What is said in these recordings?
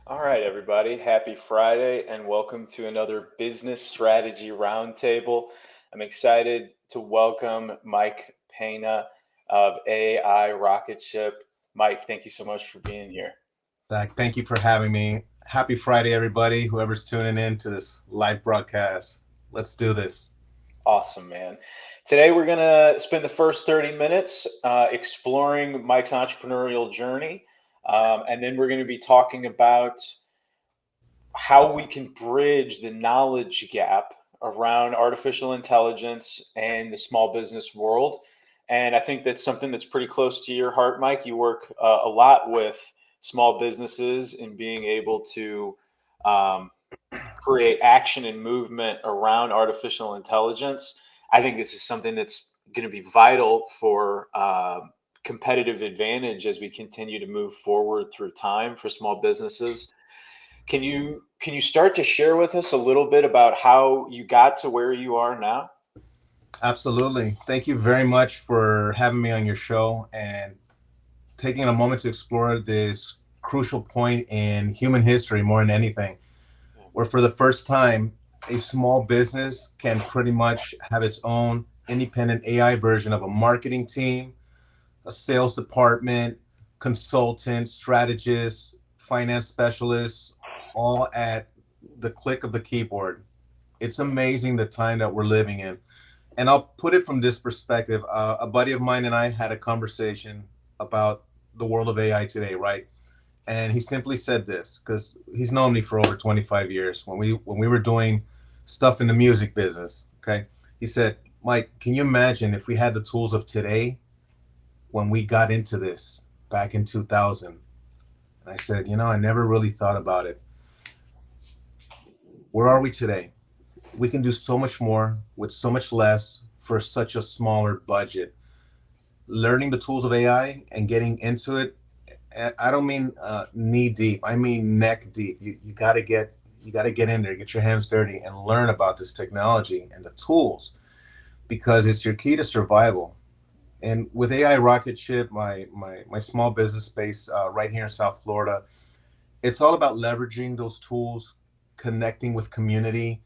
All right, everybody. Happy Friday and welcome to another business strategy roundtable. I'm excited to welcome Mike Pina of AI Rocketship. Mike, thank you so much for being here. Zach, thank you for having me. Happy Friday, everybody, whoever's tuning in to this live broadcast. Let's do this. Awesome, man. Today, we're going to spend the first 30 minutes exploring Mike's entrepreneurial journey. And then we're going to be talking about how we can bridge the knowledge gap around artificial intelligence and the small business world. And I think that's something that's pretty close to your heart, Mike. You work a lot with small businesses and being able to um, create action and movement around artificial intelligence. I think this is something that's going to be vital for competitive advantage as we continue to move forward through time for small businesses. Can you start to share with us a little bit about how you got to where you are now? Absolutely. Thank you very much for having me on your show and taking a moment to explore this crucial point in human history more than anything, where for the first time, a small business can pretty much have its own independent AI version of a marketing team, a sales department, consultants, strategists, finance specialists, all at the click of the keyboard. It's amazing the time that we're living in. And I'll put it from this perspective. A buddy of mine and I had a conversation about the world of AI today, right? And he simply said this because he's known me for over 25 years. When we were doing stuff in the music business, okay, he said, "Mike, can you imagine if we had the tools of today when we got into this back in 2000?" And I said, I never really thought about it. Where are we today? We can do so much more with so much less for such a smaller budget. Learning the tools of AI and getting into it, I don't mean knee deep. I mean neck deep. You got to get in there, get your hands dirty, and learn about this technology and the tools because it's your key to survival. And with AI Rocketship, my small business space right here in South Florida, it's all about leveraging those tools, connecting with community,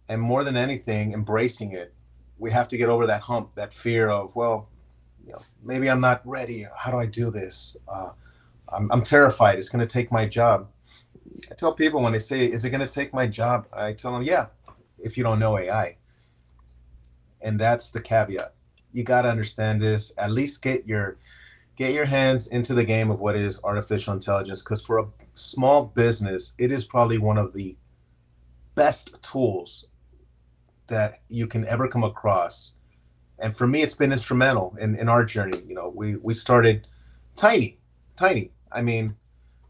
and more than anything, embracing it. We have to get over that hump, that fear of, well, maybe I'm not ready. How do I do this? I'm terrified. It's going to take my job. I tell people when they say, "Is it going to take my job?" I tell them, "Yeah, if you don't know AI." And that's the caveat. You got to understand this. At least get your hands into the game of what is artificial intelligence, because for a small business, it is probably one of the best tools that you can ever come across. And for me, it's been instrumental in our journey. We started tiny, tiny. I mean,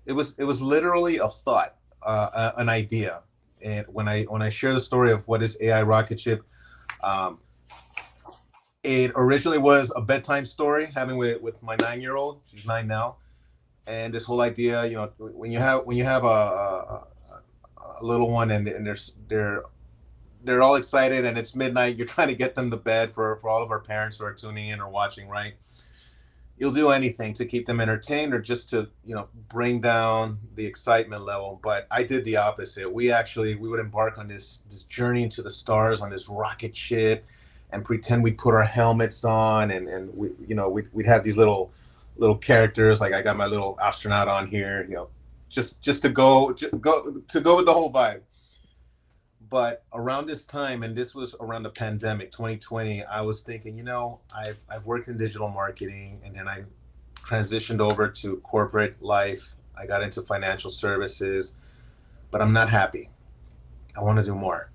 it was literally a thought, an idea. And when I share the story of what is AI Rocketship, um, it originally was a bedtime story having with my 9-year-old. She's 9 now, and this whole idea, when you have a little one and they're all excited and it's midnight, you're trying to get them to bed for all of our parents who are tuning in or watching, right? You'll do anything to keep them entertained or just to bring down the excitement level. But I did the opposite. We would embark on this journey into the stars on this rocket ship and pretend we'd put our helmets on, and we'd have these little characters, like I got my little astronaut on here, just to go with the whole vibe. But around this time, and this was around the pandemic 2020, I was thinking, I've worked in digital marketing, and then I transitioned over to corporate life. I got into financial services, but I'm not happy. I want to do more.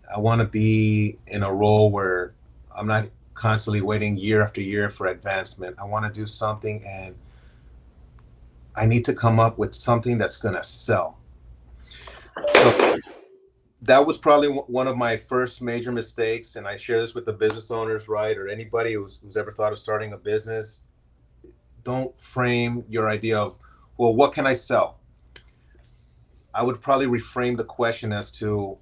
I want to be in a role where I'm not constantly waiting year after year for advancement. I want to do something, and I need to come up with something that's going to sell. So that was probably one of my first major mistakes, and I share this with the business owners, right, or anybody who's ever thought of starting a business. Don't frame your idea of, well, what can I sell? I would probably reframe the question as to,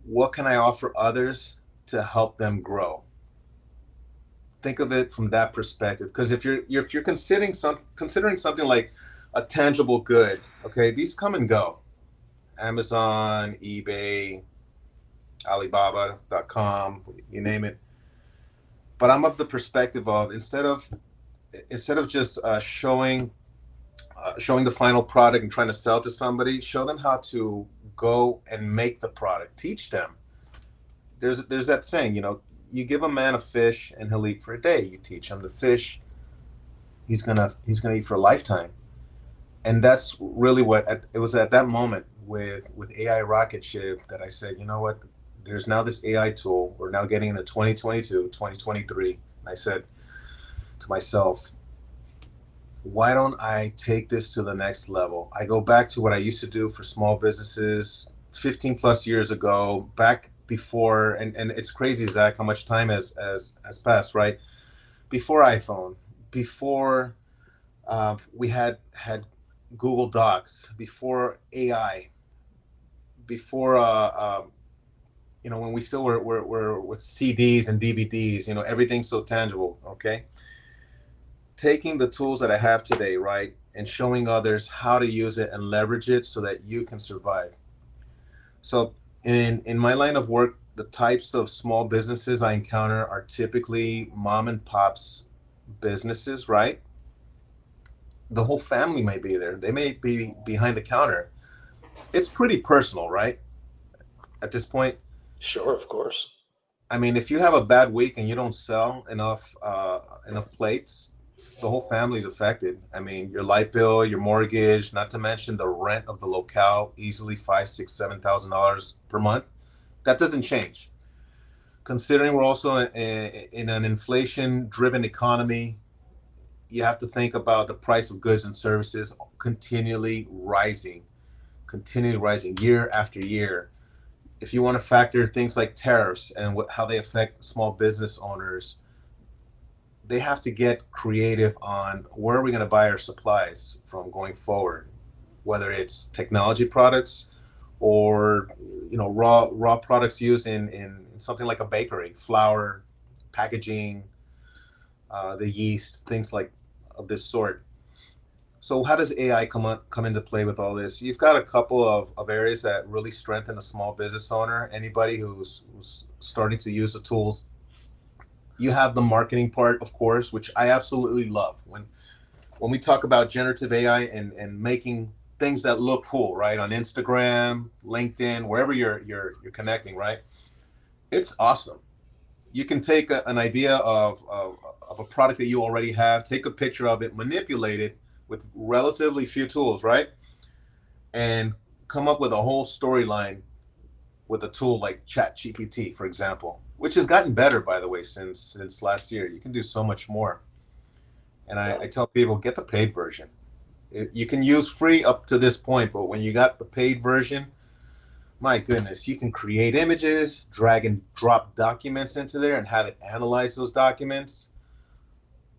what can I offer others to help them grow? Think of it from that perspective, because if you're considering something like a tangible good, Okay, these come and go. Amazon, eBay, Alibaba.com, you name it. But I'm of the perspective of instead of just showing the final product and trying to sell to somebody, show them how to go and make the product. Teach them. There's that saying, you give a man a fish and he'll eat for a day. You teach him the fish, he's gonna eat for a lifetime. And that's really it was at that moment with AI Rocketship that I said, you know what? There's now this AI tool. We're now getting into 2022, 2023. And I said to myself, why don't I take this to the next level? I go back to what I used to do for small businesses 15 plus years ago, back before, and it's crazy, Zach, how much time has passed, right? Before iPhone, before we had Google Docs, before AI, before when we still were with CDs and DVDs, everything's so tangible. Okay, taking the tools that I have today, right, and showing others how to use it and leverage it so that you can survive. So in my line of work, the types of small businesses I encounter are typically mom and pops businesses, right? The whole family may be there. They may be behind the counter. It's pretty personal, right? At this point, Sure, of course. I mean, if you have a bad week and you don't sell enough plates, the whole family's affected. I mean, your light bill, your mortgage, not to mention the rent of the locale, easily $5, 6, $7,000 per month. That doesn't change. Considering we're also in an inflation-driven economy, you have to think about the price of goods and services continually rising year after year. If you want to factor things like tariffs and how they affect small business owners, they have to get creative on where are we going to buy our supplies from going forward, whether it's technology products or raw products used in something like a bakery, flour, packaging, the yeast, things like of this sort. So how does AI come into play with all this? You've got a couple of areas that really strengthen a small business owner, anybody who's starting to use the tools. You have the marketing part, of course, which I absolutely love. When we talk about generative AI and making things that look cool, right? On Instagram, LinkedIn, wherever you're connecting, right? It's awesome. You can take an idea of a product that you already have, take a picture of it, manipulate it with relatively few tools, right? And come up with a whole storyline with a tool like ChatGPT, for example, which has gotten better, by the way, since last year. You can do so much more. And I tell people, get the paid version. You can use free up to this point, but when you got the paid version, my goodness, you can create images, drag and drop documents into there and have it analyze those documents.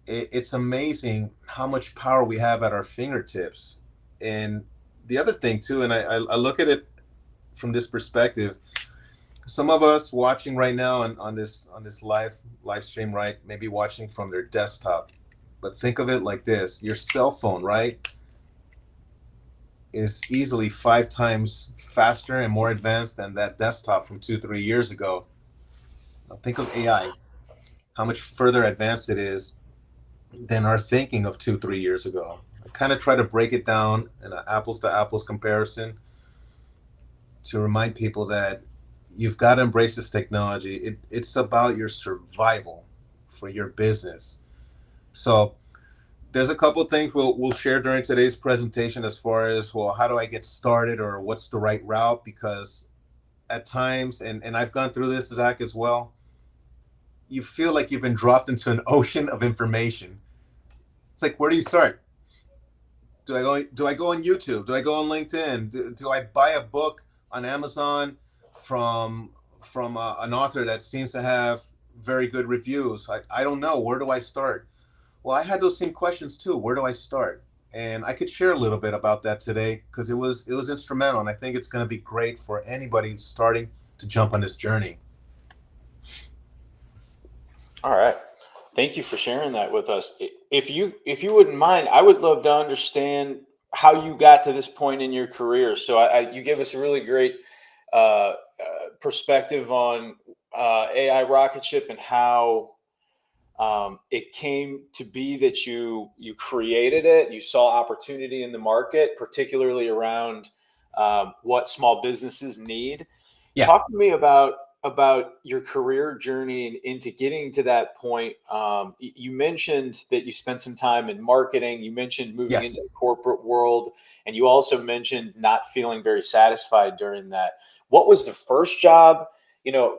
It's amazing how much power we have at our fingertips. And the other thing too, and I look at it from this perspective, some of us watching right now on this live stream, right, maybe watching from their desktop. But think of it like this: your cell phone, right, is easily 5 times faster and more advanced than that desktop from 2, 3 years ago. Now think of AI, how much further advanced it is than our thinking of 2, 3 years ago. I kind of try to break it down in an apples to apples comparison to remind people that you've got to embrace this technology. It's about your survival for your business. So there's a couple of things we'll share during today's presentation as far as, well, how do I get started or what's the right route? Because at times, and I've gone through this, Zach, as well, you feel like you've been dropped into an ocean of information. It's like, where do you start? Do I go on YouTube? Do I go on LinkedIn? Do I buy a book on Amazon from an author that seems to have very good reviews? I don't know. Where do I start? Well, I had those same questions too. Where do I start? And I could share a little bit about that today because it was instrumental, and I think it's going to be great for anybody starting to jump on this journey. All right. Thank you for sharing that with us. If you wouldn't mind, I would love to understand how you got to this point in your career. So you gave us a really great perspective on AI Rocketship and how it came to be that you created it. You saw opportunity in the market, particularly around what small businesses need. Yeah. Talk to me about your career journey and into getting to that point. You mentioned that you spent some time in marketing. You mentioned moving into Yes. the corporate world, and you also mentioned not feeling very satisfied during that. What was the first job?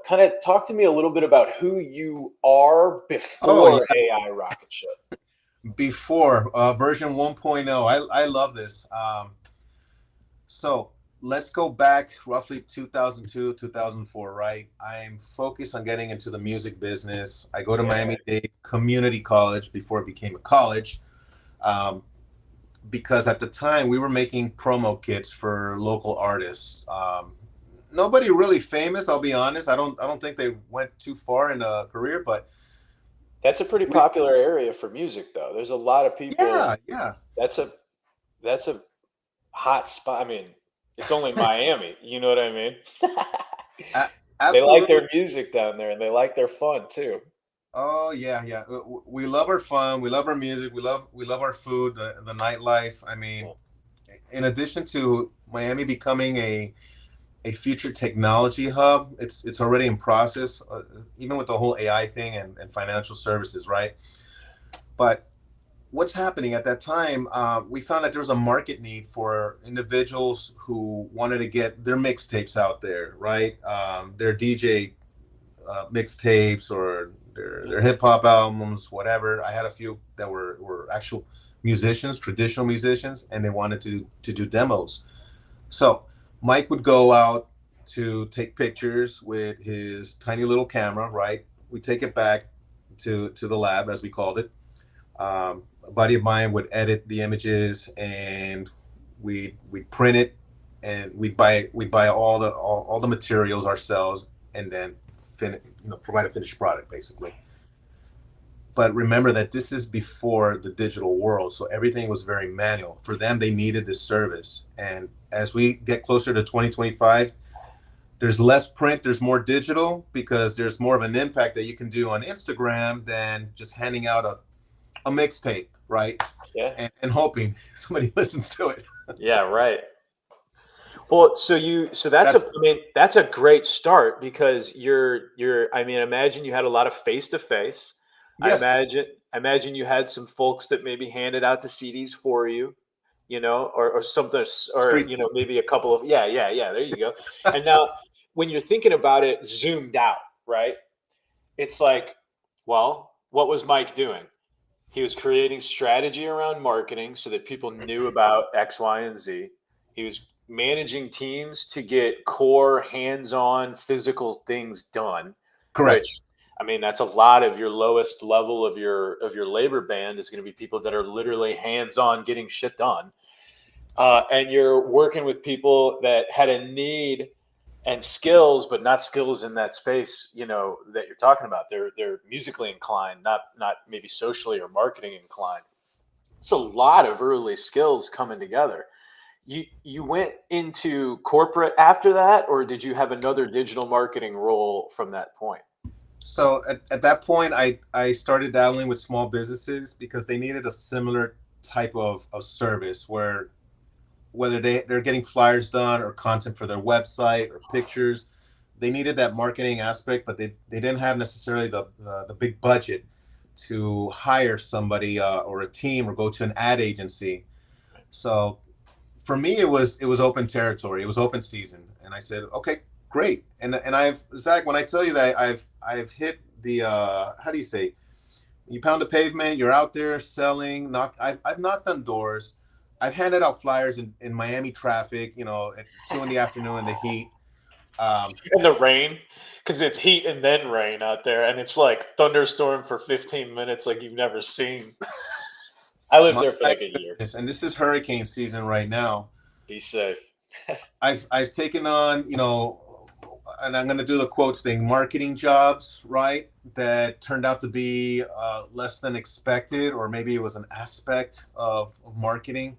Kind of talk to me a little bit about who you are Oh before yeah. AI Rocketship. Before version 1.0. I love this. So let's go back roughly 2002, 2004, right? I'm focused on getting into the music business. I go to Yeah, Miami-Dade Community College before it became a college, um, because at the time we were making promo kits for local artists. Nobody really famous, I'll be honest. I don't think they went too far in a career, but that's a pretty we popular area for music, though. There's a lot of people. yeah, yeah. That's a that's a hot spot. I mean, it's only Miami. You know what I mean? A- They like Absolutely. their music down there, and they like their fun too. Oh yeah, yeah. We love our fun. We love our music. We love our food. The nightlife. I mean, Yeah. in addition to Miami becoming a future technology hub, it's already in process. Even with the whole AI thing and financial services, right? But what's happening at that time? We found that there was a market need for individuals who wanted to get their mixtapes out there, right? Their DJ mixtapes or their hip hop albums, whatever. I had a few that were actual musicians, traditional musicians, and they wanted to do demos. So Mike would go out to take pictures with his tiny little camera, right? We take it back to the lab, as we called it. A buddy of mine would edit the images, and we'd print it, and we'd buy all the materials ourselves, and then provide a finished product basically. But remember that this is before the digital world, so everything was very manual. For them, they needed this service, and as we get closer to 2025, there's less print, there's more digital, because there's more of an impact that you can do on Instagram than just handing out a mixtape, right? Yeah. And hoping somebody listens to it. Yeah. Right. Well, so that's That's I mean, that's a great start because I mean, imagine you had a lot of face to face. yes, I imagine you had some folks that maybe handed out the CDs for you, or something, or street. maybe a couple of, yeah, there you go. And now when you're thinking about it zoomed out, right? It's like, well, what was Mike doing? He was creating strategy around marketing so that people knew about X, Y, and Z. He was managing teams to get core, hands-on, physical things done, Correct. which I mean that's a lot of your lowest level of your labor band is going to be people that are literally hands-on getting shit done. And you're working with people that had a need and skills, but not skills in that space, that you're talking about. They're musically inclined, not maybe socially or marketing inclined. It's a lot of early skills coming together. You went into corporate after that, or did you have another digital marketing role from that point? So at that point, I started dabbling with small businesses because they needed a similar type of service where whether they're getting flyers done or content for their website or pictures, they needed that marketing aspect, but they didn't have necessarily the big budget to hire somebody or a team or go to an ad agency. So for me, it was open territory. It was open season, and I said, okay, great. And I've Zach, when I tell you that I've hit the how do you say? You pound the pavement. You're out there selling. I've knocked on doors. I've handed out flyers in Miami traffic. At 2 in the afternoon in the heat. Um, In the rain, because it's heat and then rain out there, and it's like thunderstorm for 15 minutes, like you've never seen. I lived my there for like a year. goodness, and this is hurricane season right now. Be safe. I've taken on, and I'm going to do the quotes thing, marketing jobs, right? That turned out to be less than expected, or maybe it was an aspect of marketing.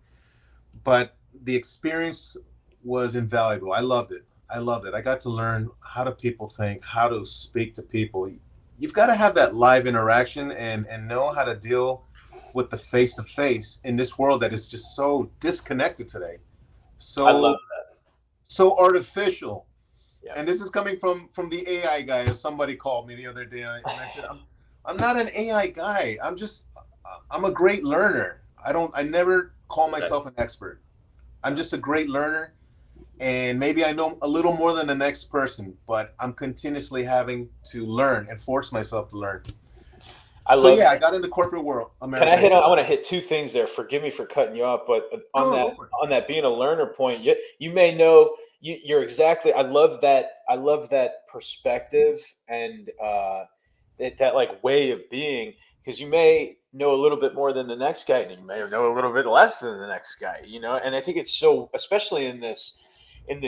but the experience was invaluable. I loved it. I loved it. I got to learn how do people think, how to speak to people. You've got to have that live interaction and know how to deal with the face to face in this world that is just so disconnected today. I love So that. so artificial. Yeah. And this is coming from the AI guy, as somebody called me the other day, and I said, I'm not an AI guy. I'm a great learner. I never call myself an expert. I'm just a great learner, and maybe I know a little more than the next person, but I'm continuously having to learn and force myself to learn. I So love yeah, I that. got into corporate world, Can I America. hit on, I want to hit two things there. Forgive me for cutting you off, but No, no, go for it. on that being a learner point, you may know you're exactly. I love that. I love that perspective and that like way of being, because you may know a little bit more than the next guy, and you may know a little bit less than the next guy. And I think it's so, especially in this in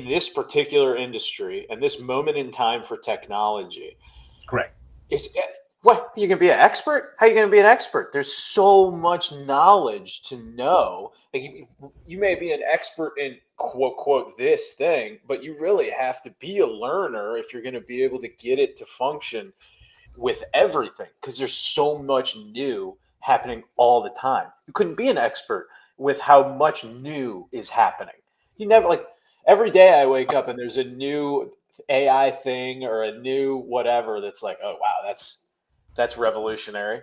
this particular industry and this moment in time for technology. Correct. It's what you can be an expert. How are you going to be an expert? There's so much knowledge to know. Like you may be an expert in quote this thing, but you really have to be a learner if you're going to be able to get it to function with everything, because there's so much new happening all the time. You couldn't be an expert with how much new is happening. You never, like, every day I wake up and there's a new AI thing or a new whatever that's like, oh wow, that's revolutionary.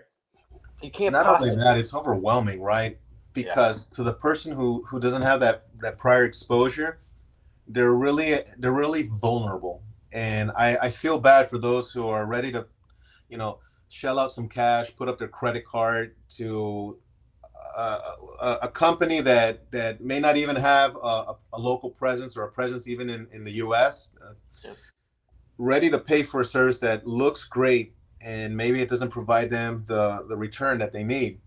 You can't Not only possibly. that, it's overwhelming, right? Yeah. Because to the person who doesn't have that prior exposure, they're really vulnerable. And I feel bad for those who are ready to, you know, shell out some cash, put up their credit card to a company that may not even have a local presence or a presence even in the US, Yeah. ready to pay for a service that looks great and maybe it doesn't provide them the return that they need.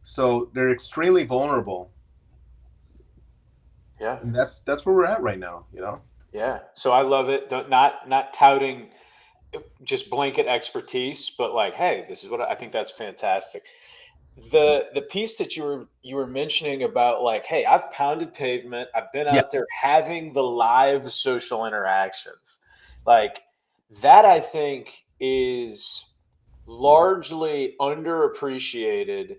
So they're extremely vulnerable. Yeah. And that's where we're at right now, you know? Yeah. So I love it. Not touting just blanket expertise, but like, hey, this is what I think. That's fantastic. The piece that you were mentioning about, like, hey, I've pounded pavement, I've been Yeah. out there having the live social interactions, like that, I think is largely underappreciated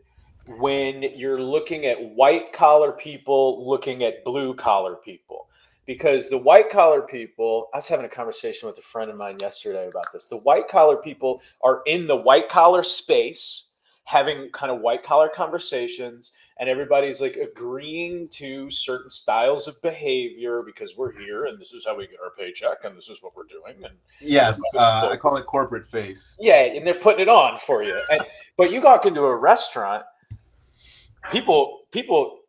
when you're looking at white collar people looking at blue collar people. Because the white collar people, I was having a conversation with a friend of mine yesterday about this. The white collar people are in the white collar space having kind of white collar conversations, and everybody's like agreeing to certain styles of behavior because we're here and this is how we get our paycheck and this is what we're doing, and Yes. everybody's I call it corporate face. yeah, and they're putting it on for you. And but you walk into a restaurant, people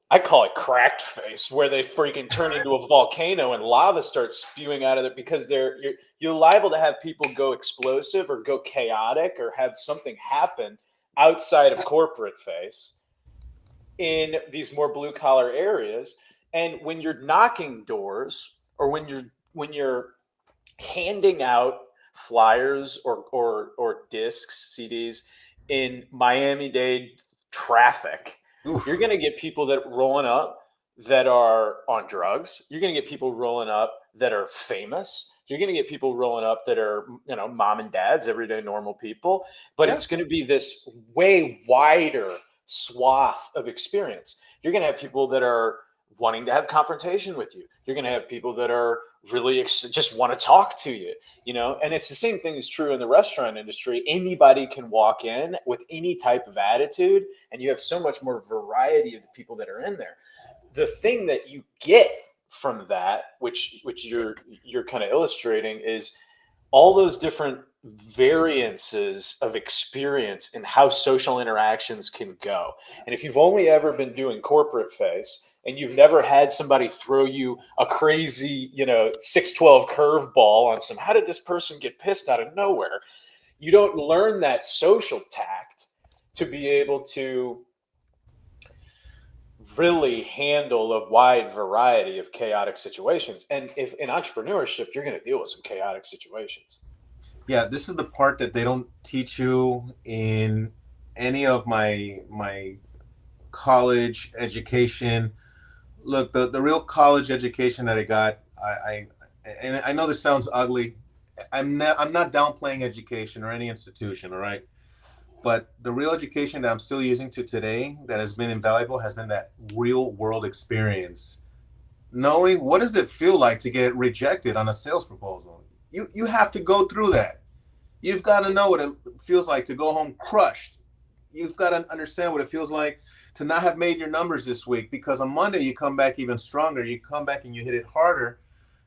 I call it cracked face, where they freaking turn into a volcano and lava starts spewing out of it because you're liable to have people go explosive or go chaotic or have something happen outside of corporate face in these more blue collar areas. And when you're knocking doors, or when you're handing out flyers or discs, CDs in Miami-Dade traffic, you're Oof. going to get people that rolling up that are on drugs. You're going to get people rolling up that are famous. You're going to get people rolling up that are, mom and dads, everyday normal people. But Yeah. it's going to be this way wider swath of experience. You're going to have people that are wanting to have confrontation with you. You're going to have people that are really just want to talk to you, and it's the same thing is true in the restaurant industry. Anybody can walk in with any type of attitude, and you have so much more variety of the people that are in there. The thing that you get from that, which you're kind of illustrating, is all those different variances of experience and how social interactions can go. And if you've only ever been doing corporate face and you've never had somebody throw you a crazy, 612 curveball on some, how did this person get pissed out of nowhere? You don't learn that social tact to be able to really handle a wide variety of chaotic situations. And if in entrepreneurship, you're going to deal with some chaotic situations. Yeah, this is the part that they don't teach you in any of my college education. Look, the real college education that I got, and I know this sounds ugly. I'm not downplaying education or any institution, all right? But the real education that I'm still using to today that has been invaluable has been that real world experience. Knowing what does it feel like to get rejected on a sales proposal. You have to go through that. You've got to know what it feels like to go home crushed. You've got to understand what it feels like to not have made your numbers this week, because on Monday you come back even stronger. You come back and you hit it harder,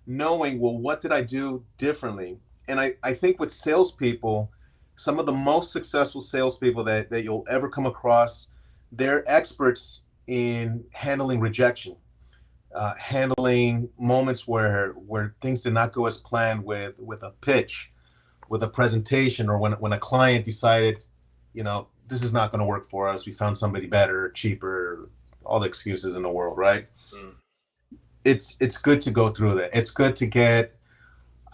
knowing, well, what did I do differently? And I think with salespeople, some of the most successful salespeople that you'll ever come across, they're experts in handling rejection, handling moments where things did not go as planned with a pitch, with a presentation, or when a client decided, this is not going to work for us. We found somebody better, cheaper, all the excuses in the world, right? Mm. It's good to go through that. It's good to get,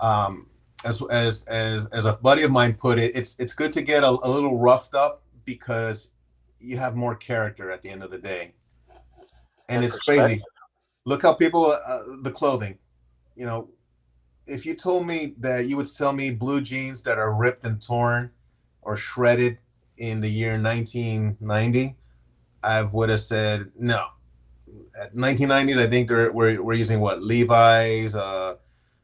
as a buddy of mine put it, it's good to get a little roughed up, because you have more character at the end of the day. And it's crazy. Look how people, the clothing, if you told me that you would sell me blue jeans that are ripped and torn or shredded in the year 1990, I would have said no. At 1990s, I think we're using what, Levi's,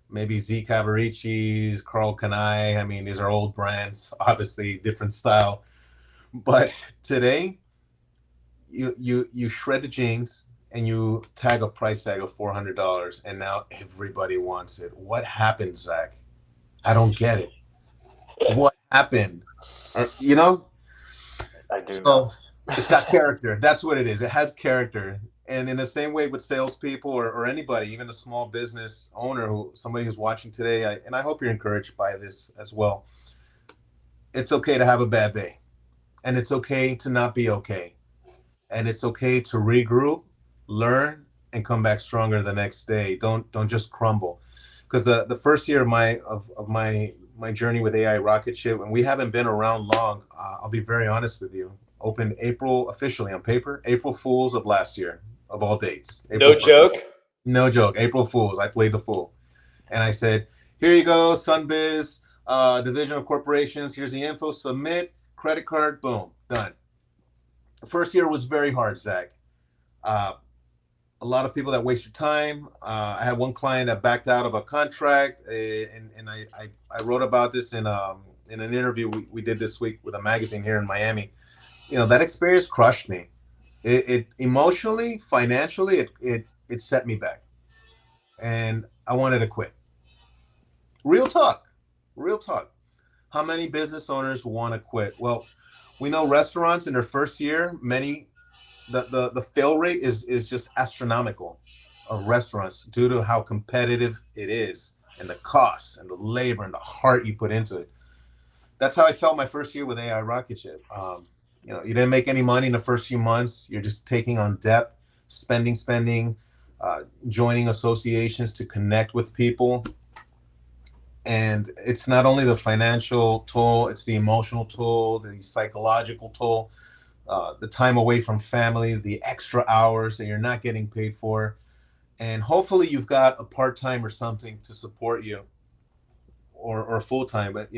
maybe Z Cavaricci's, Carl Canai. I mean, these are old brands, obviously different style. But today, you shred the jeans and you tag a price tag of $400, and now everybody wants it. What happened, Zach? I don't get it. What happened? I do know. It's got character. That's what it is. It has character. And in the same way with salespeople or anybody, even a small business owner, somebody who's watching today, and I hope you're encouraged by this as well. It's okay to have a bad day, and it's okay to not be okay, and it's okay to regroup, learn, and come back stronger the next day. Don't just crumble, because the first year of my journey with AI Rocketship, and we haven't been around long. I'll be very honest with you. Opened April officially on paper, April Fools of last year, of all dates. April No 1st. Joke? No joke. April Fools. I played the fool. And I said, here you go, Sunbiz, Division of Corporations. Here's the info. Submit, credit card, boom, done. The first year was very hard, Zach. A lot of people that waste your time. I had one client that backed out of a contract, and I wrote about this in an interview we did this week with a magazine here in Miami. That experience crushed me. It emotionally, financially, it set me back, and I wanted to quit. Real talk. How many business owners want to quit? Well, we know restaurants in their first year, the fail rate is just astronomical of restaurants, due to how competitive it is, and the costs and the labor and the heart you put into it. That's how I felt my first year with AI Rocketship. You didn't make any money in the first few months. You're just taking on debt, spending, joining associations to connect with people. And it's not only the financial toll, it's the emotional toll, the psychological toll, the time away from family, the extra hours that you're not getting paid for. And hopefully you've got a part-time or something to support you, or full-time. But,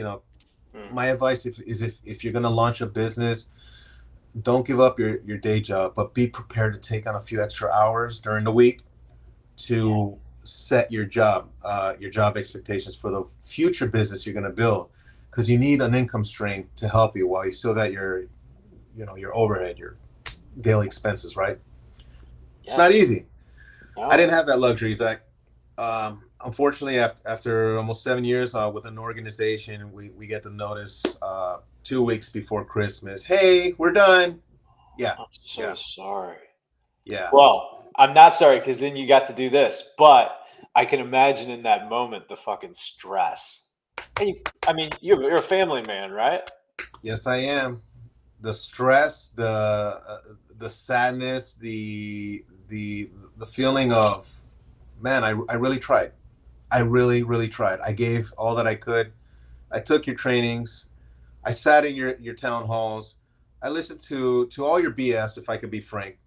my advice is if you're going to launch a business, don't give up your day job, but be prepared to take on a few extra hours during the week to set your job expectations for the future business you're going to build, because you need an income stream to help you while you still got your overhead, your daily expenses, right? Yes. It's not easy. No. I didn't have that luxury, Zach. Unfortunately, after almost 7 years with an organization, we get the notice 2 weeks before Christmas. Hey, we're done. Yeah. I'm so sorry. Yeah. Well, I'm not sorry, because then you got to do this, but I can imagine in that moment the fucking stress. Hey, I mean, you're a family man, right? Yes, I am. The stress, the sadness, the feeling of, man, I really tried. I really, really tried. I gave all that I could. I took your trainings. I sat in your town halls. I listened to all your BS, if I could be frank,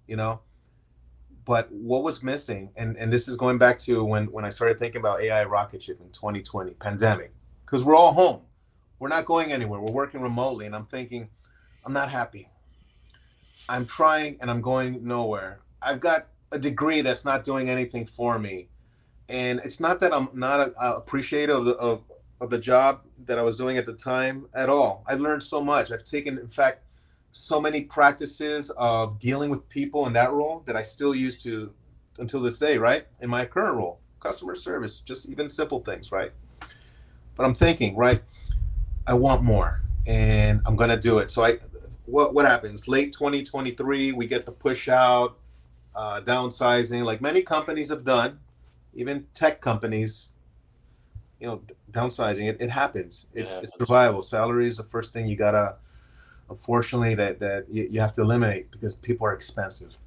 But what was missing, and this is going back to when I started thinking about AI Rocketship in 2020, pandemic, because we're all home. We're not going anywhere. We're working remotely, and I'm thinking, I'm not happy. I'm trying and I'm going nowhere. I've got a degree that's not doing anything for me. And it's not that I'm not appreciative of the job that I was doing at the time at all. I've learned so much. I've taken, in fact, so many practices of dealing with people in that role that I still use to until this day, right? In my current role, customer service, just even simple things, right? But I'm thinking, right? I want more, and I'm gonna do it. So what happens? Late 2023, we get the push out, downsizing, like many companies have done, even tech companies, downsizing. It happens. It It's happens. survival. Salary is the first thing you gotta, unfortunately, that you have to eliminate because people are expensive.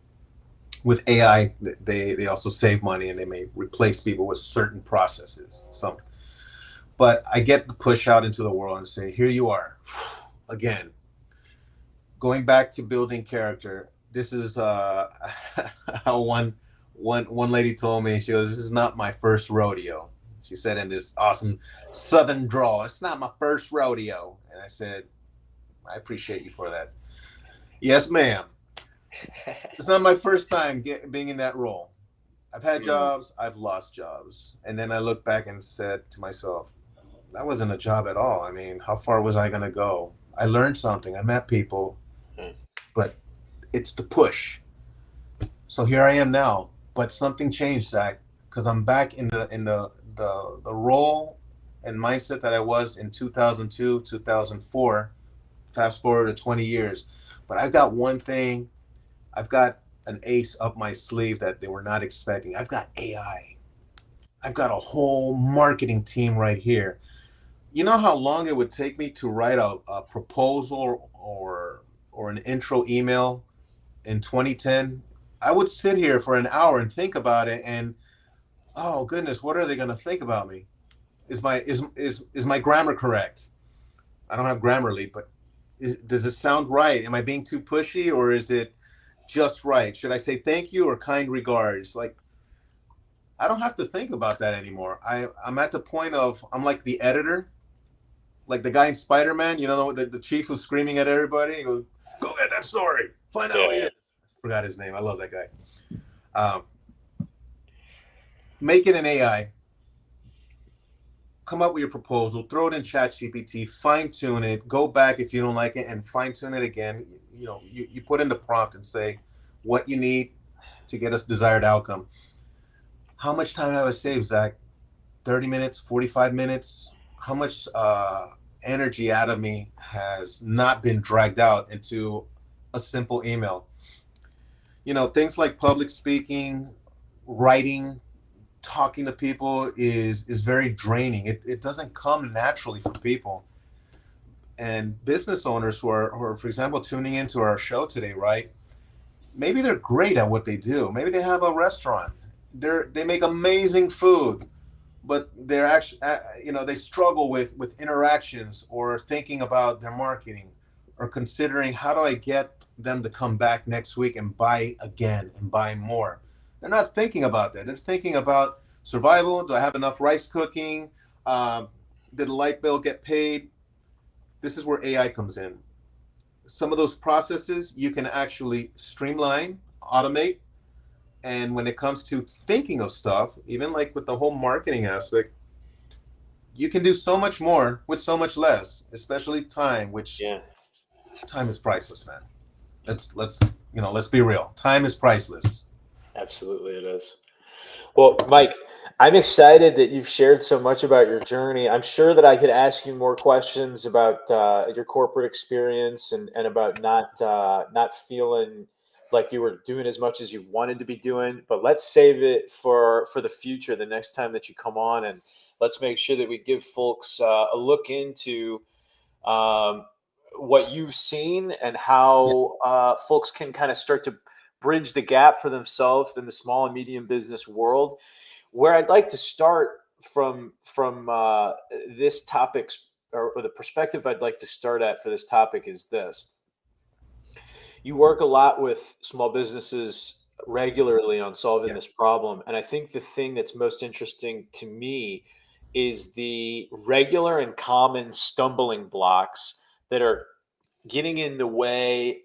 With AI, they also save money and they may replace people with certain processes. Some, but I get the push out into the world and say, here you are, again, going back to building character. This is how one lady told me. She goes, "This is not my first rodeo." She said in this awesome Southern drawl, "It's not my first rodeo." And I said, "I appreciate you for that." Yes, ma'am. It's not my first time being in that role. I've had Mm, jobs, I've lost jobs, and then I look back and said to myself, "That wasn't a job at all. I mean, how far was I going to go?" I learned something. I met people, mm. but it's the push. So here I am now, but something changed, Zach, because I'm back in the role and mindset that I was in 2002, 2004. Fast forward to 20 years, but I've got one thing. I've got an ace up my sleeve that they were not expecting. I've got AI. I've got a whole marketing team right here. You know how long it would take me to write a proposal or an intro email in 2010? I would sit here for an hour and think about it, and oh goodness, what are they going to think about me? Is my grammar correct? I don't have Grammarly, but does it sound right? Am I being too pushy, or is it just right? Should I say thank you or kind regards? Like, I don't have to think about that anymore. I'm at the point of, I'm like the editor, like the guy in Spider-Man. The chief who's screaming at everybody. He goes, "Go get that story. Find out who he Yeah. is." I forgot his name. I love that guy. Um, make it an AI. Come up with your proposal, throw it in chat gpt, fine tune it, go back if you don't like it and fine tune it again. You put in the prompt and say what you need to get us desired outcome. How much time have I saved, Zach? 30 minutes, 45 minutes? How much energy out of me has not been dragged out into a simple email? Things like public speaking, writing, talking to people is very draining. It doesn't come naturally for people. And business owners who are, for example, tuning into our show today, right? Maybe they're great at what they do. Maybe they have a restaurant. They make amazing food, but they're actually, they struggle with interactions or thinking about their marketing or considering how do I get them to come back next week and buy again and buy more. They're not thinking about that. They're thinking about survival. Do I have enough rice cooking? Um, did the light bill get paid? This is where AI comes in. Some of those processes you can actually streamline, automate, and when it comes to thinking of stuff, even like with the whole marketing aspect, you can do so much more with so much less, especially time, which Yeah. time is priceless, man. Let's be real. Time is priceless. Absolutely, it is. Well, Mike, I'm excited that you've shared so much about your journey. I'm sure that I could ask you more questions about your corporate experience and about not feeling like you were doing as much as you wanted to be doing. But let's save it for the future, the next time that you come on, and let's make sure that we give folks a look into um, what you've seen and Yeah. how folks can kind of start to bridge the gap for themselves in the small and medium business world. Where I'd like to start from this topic's or the perspective I'd like to start at for this topic is this. You work a lot with small businesses regularly on solving Yeah. this problem. And I think the thing that's most interesting to me is the regular and common stumbling blocks that are getting in the way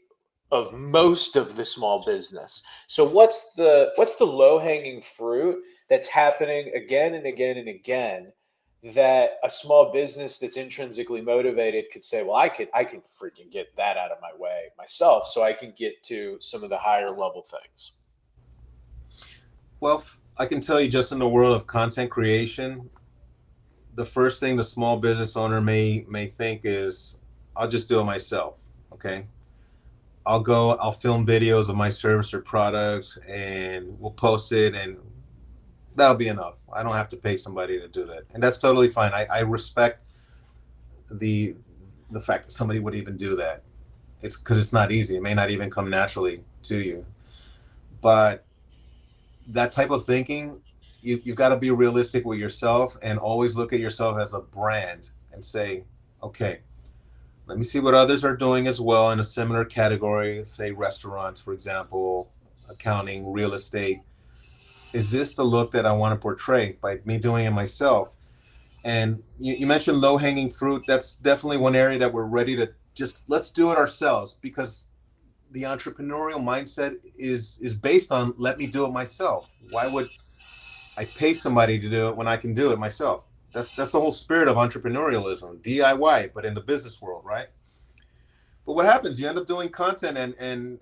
of most of the small business. So what's the low-hanging fruit that's happening again and again and again that a small business that's intrinsically motivated could say, well, I can freaking get that out of my way myself so I can get to some of the higher level things. Well, I can tell you just in the world of content creation, the first thing the small business owner may think is, I'll just do it myself. Okay. I'll film videos of my service or product and we'll post it and that'll be enough. I don't have to pay somebody to do that. And that's totally fine. I respect the the fact that somebody would even do that. It's because it's not easy. It may not even come naturally to you. But that type of thinking, you've got to be realistic with yourself and always look at yourself as a brand and say, okay, let me see what others are doing as well in a similar category, say restaurants, for example, accounting, real estate. Is this the look that I want to portray by me doing it myself? And you mentioned low hanging fruit. That's definitely one area that we're ready to just let's do it ourselves because the entrepreneurial mindset is based on let me do it myself. Why would I pay somebody to do it when I can do it myself? That's the whole spirit of entrepreneurialism, DIY, but in the business world, right? But what happens? You end up doing content, and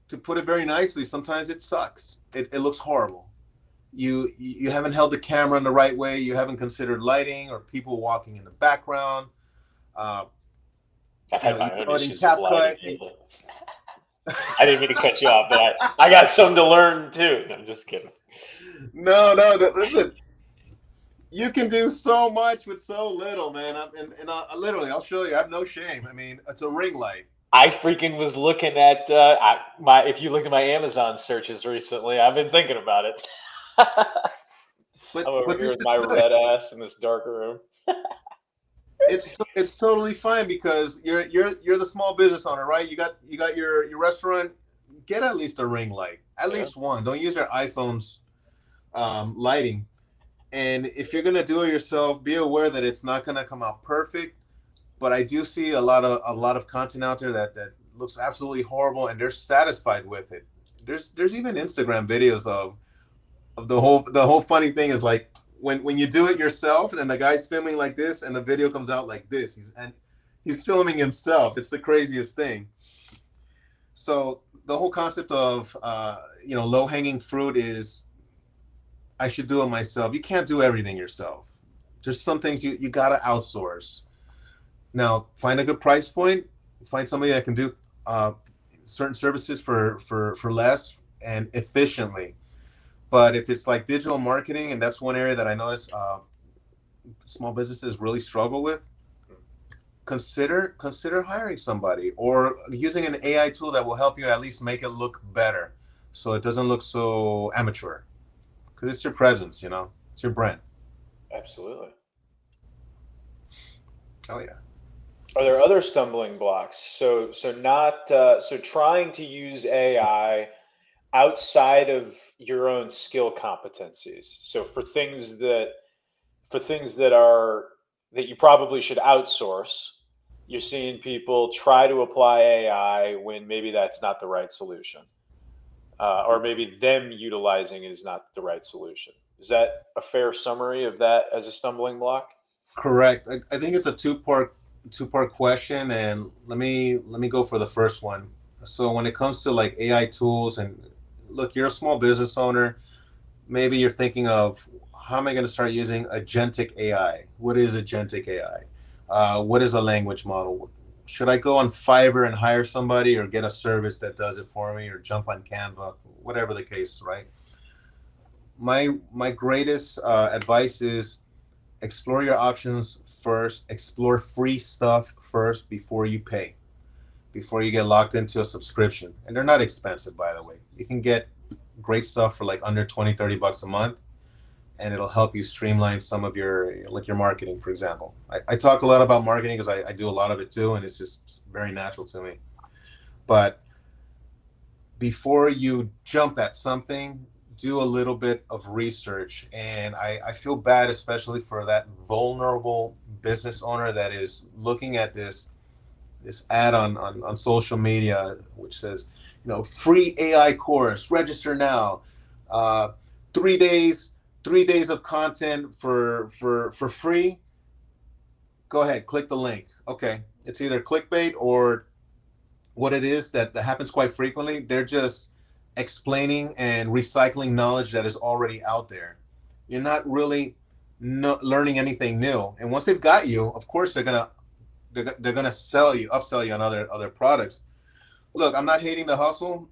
to put it very nicely, sometimes it sucks. It looks horrible. You haven't held the camera in the right way. You haven't considered lighting or people walking in the background. Uh, I've you had know, you my own throw it in issues with lighting CapCut. lately. I didn't mean to cut you off, but I got some to learn too. No, I'm just kidding. No. Listen, you can do so much with so little, man. Literally, I'll show you. I have no shame. I mean, it's a ring light. I freaking was looking at my. If you looked at my Amazon searches recently, I've been thinking about it. I'm over But here this with is my good. red ass in this dark room. It's totally fine because you're the small business owner, right? You got your restaurant. Get at least a ring light, at Yeah, least one. Don't use your iPhone's lighting. And if you're gonna do it yourself, be aware that it's not gonna come out perfect. But I do see a lot of content out there that looks absolutely horrible, and they're satisfied with it. There's even Instagram videos of the whole funny thing is like when you do it yourself and the guy's filming like this and the video comes out like this. He's filming himself. It's the craziest thing. So the whole concept of low hanging fruit is I should do it myself. You can't do everything yourself. There's some things you gotta outsource. Now find a good price point. Find somebody that can do uh, certain services for less and efficiently. But if it's like digital marketing, and that's one area that I notice small businesses really struggle with, consider hiring somebody or using an AI tool that will help you at least make it look better, so it doesn't look so amateur. Because it's your presence, it's your brand. absolutely. Oh yeah. Are there other stumbling blocks? So trying to use AI outside of your own skill competencies. So for things that are that you probably should outsource, you're seeing people try to apply AI when maybe that's not the right solution, or maybe them utilizing it is not the right solution. Is that a fair summary of that as a stumbling block? Correct. I think it's a two part question, and let me go for the first one. So when it comes to like AI tools, and look, you're a small business owner, maybe you're thinking of how am I going to start using agentic AI? What is agentic AI? What is a language model? Should I go on Fiverr and hire somebody or get a service that does it for me or jump on Canva, whatever the case, right? My greatest advice is explore your options first, explore free stuff first before you pay, before you get locked into a subscription. And they're not expensive, by the way. You can get great stuff for like under 20-30 bucks a month, and it'll help you streamline some of your marketing, for example. I talk a lot about marketing because I do a lot of it too, and it's just very natural to me. But before you jump at something, do a little bit of research. And I feel bad, especially for that vulnerable business owner that is looking at this ad on social media, which says, free AI course, register now, uh, 3 days, 3 days of content for free. Go ahead, click the link. Okay, it's either clickbait or what it is that happens quite frequently. They're just explaining and recycling knowledge that is already out there. You're not really learning anything new. And once they've got you, of course they're gonna upsell you on other products. Look, I'm not hating the hustle.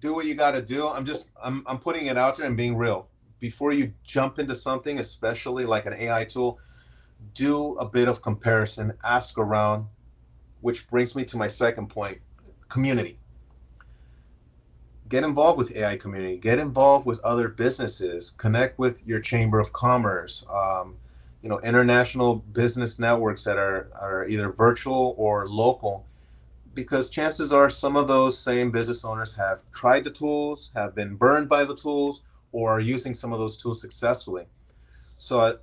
Do what you got to do. I'm putting it out there and being real. Before you jump into something, especially like an AI tool, do a bit of comparison, ask around, which brings me to my second point: community. Get involved with AI community. Get involved with other businesses. Connect with your chamber of commerce. International business networks that are either virtual or local, because chances are some of those same business owners have tried the tools, have been burned by the tools, or are using some of those tools successfully. So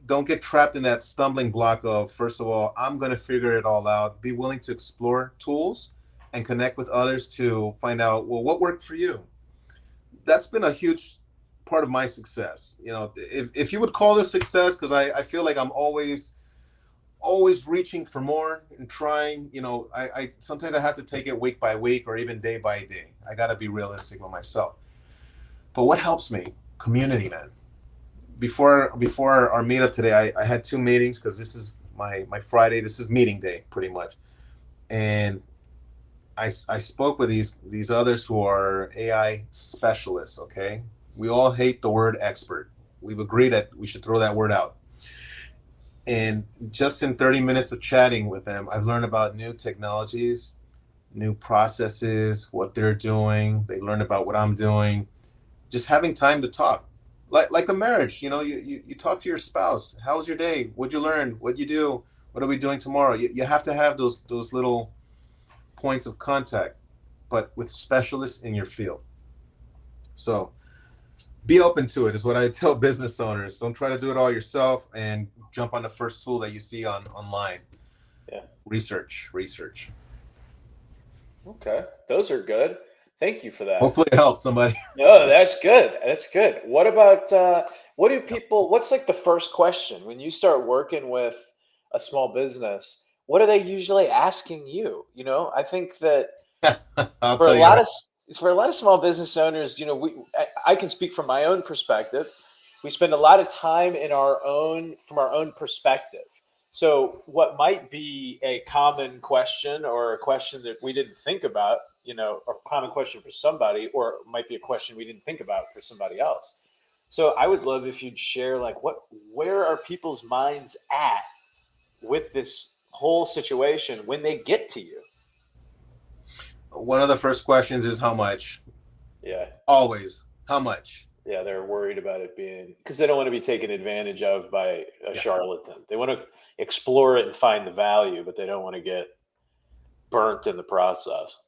don't get trapped in that stumbling block of, first of all, I'm going to figure it all out. Be willing to explore tools and connect with others to find out, well, what worked for you. That's been a huge part of my success. If you would call this success, because I feel like I'm always reaching for more and trying. I sometimes I have to take it week by week or even day by day. I got to be realistic with myself. But what helps me? Community, man. Before our meetup today, I had two meetings, because this is my Friday. This is meeting day, pretty much. And I spoke with these others who are AI specialists. Okay, we all hate the word expert. We've agreed that we should throw that word out. And just in 30 minutes of chatting with them, I've learned about new technologies, new processes, what they're doing. They learned about what I'm doing. Just having time to talk, like a marriage. You talk to your spouse. How was your day? What'd you learn? What'd you do? What are we doing tomorrow? You have to have those little points of contact, but with specialists in your field. So be open to it is what I tell business owners. Don't try to do it all yourself and jump on the first tool that you see online. Yeah. Research. Okay. Those are good. Thank you for that. Hopefully it helps somebody. No, that's good. That's good. What about what's like the first question when you start working with a small business? What are they usually asking you? I think that I'll for a tell you lot right. of for a lot of small business owners, I can speak from my own perspective. We spend a lot of time from our own perspective. So what might be a common question or a question that we didn't think about, a common question for somebody, or it might be a question we didn't think about for somebody else. So I would love if you'd share where are people's minds at with this whole situation when they get to you? One of the first questions is how much. Yeah. Always, how much? Yeah, they're worried about it being because they don't want to be taken advantage of by a Yeah. charlatan. They want to explore it and find the value, but they don't want to get burnt in the process.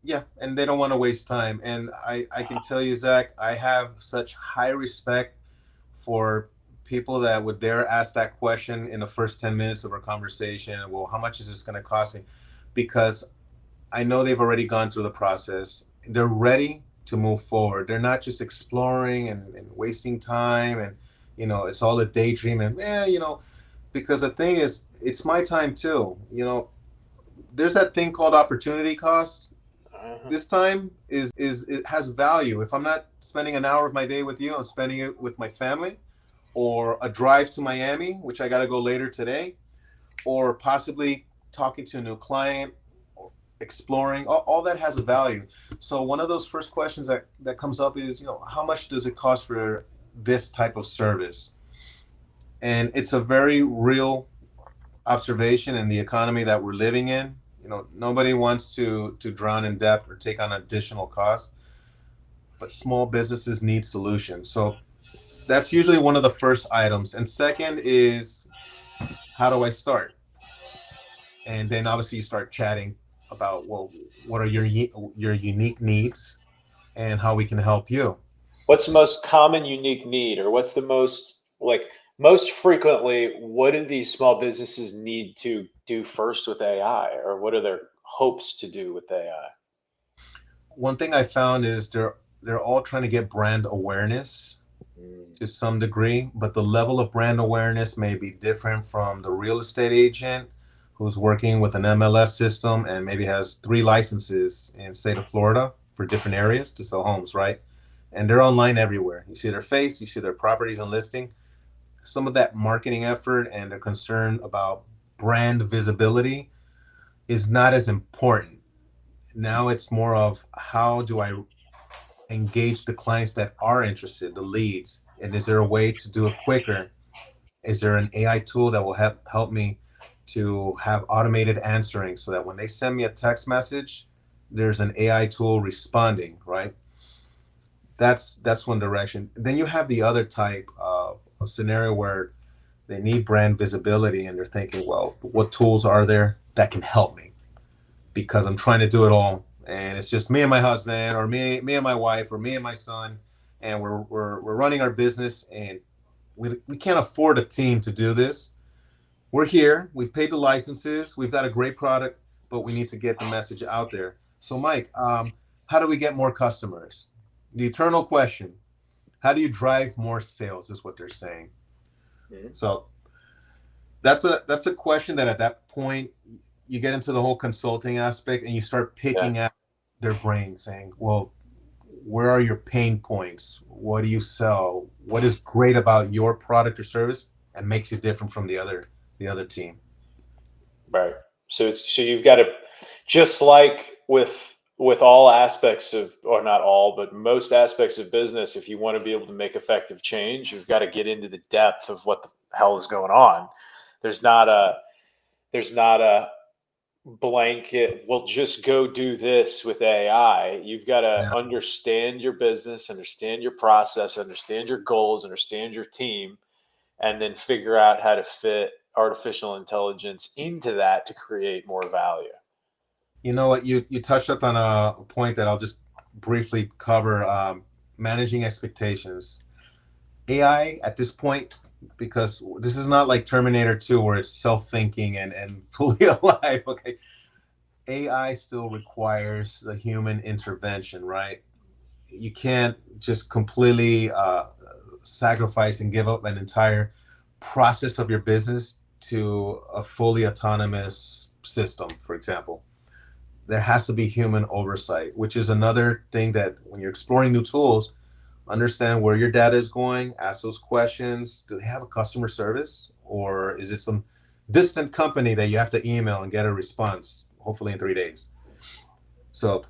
Yeah, and they don't want to waste time. And I can tell you, Zach, I have such high respect for people that would dare ask that question in the first 10 minutes of our conversation. Well, how much is this going to cost me? Because I know they've already gone through the process. They're ready to move forward. They're not just exploring and wasting time. And, it's all a daydream. And, because the thing is, it's my time too. There's that thing called opportunity cost. This time is it has value. If I'm not spending an hour of my day with you, I'm spending it with my family, or a drive to Miami, which I got to go later today, or possibly talking to a new client, or exploring. All that has a value. So one of those first questions that comes up is, how much does it cost for this type of service? And it's a very real observation in the economy that we're living in. Nobody wants to drown in debt or take on additional costs, but small businesses need solutions. So that's usually one of the first items. And second is, how do I start? And then obviously you start chatting. about, well, what are your unique needs and how we can help you. What's the most common unique need, or what's the most frequently, what do these small businesses need to do first with AI, or what are their hopes to do with AI? One thing I found is they're all trying to get brand awareness Mm, to some degree, but the level of brand awareness may be different from the real estate agent who's working with an MLS system and maybe has 3 licenses in the state of Florida for different areas to sell homes, right? And they're online everywhere. You see their face, you see their properties and listing. Some of that marketing effort and their concern about brand visibility is not as important. Now it's more of how do I engage the clients that are interested, the leads, and is there a way to do it quicker? Is there an AI tool that will help me to have automated answering so that when they send me a text message, there's an AI tool responding, right? That's one direction. Then you have the other type of a scenario where they need brand visibility and they're thinking, well, what tools are there that can help me? Because I'm trying to do it all, and it's just me and my husband, or me and my wife, or me and my son, and we're running our business, and we can't afford a team to do this. We're here, we've paid the licenses, we've got a great product, but we need to get the message out there. So, Mike, how do we get more customers? The eternal question: how do you drive more sales? Is what they're saying. mm, So that's a question that at that point you get into the whole consulting aspect and you start yeah, picking at their brain, saying, well, where are your pain points? What do you sell? What is great about your product or service and makes you different from the other team? right. So you've got to, just like with all aspects of, or not all, but most aspects of business, if you want to be able to make effective change, you've got to get into the depth of what the hell is going on. There's not a there's not a blanket, well, just go do this with AI. You've got to Yeah. understand your business, understand your process, understand your goals, understand your team, and then figure out how to fit artificial intelligence into that to create more value. You know what? You touched up on a point that I'll just briefly cover, managing expectations. AI at this point, because this is not like Terminator 2 where it's self-thinking and fully alive. Okay. AI still requires the human intervention, right? You can't just completely sacrifice and give up an entire process of your business to a fully autonomous system, for example. There has to be human oversight, which is another thing that when you're exploring new tools, understand where your data is going, ask those questions. Do they have a customer service? Or is it some distant company that you have to email and get a response, hopefully in 3 days? So,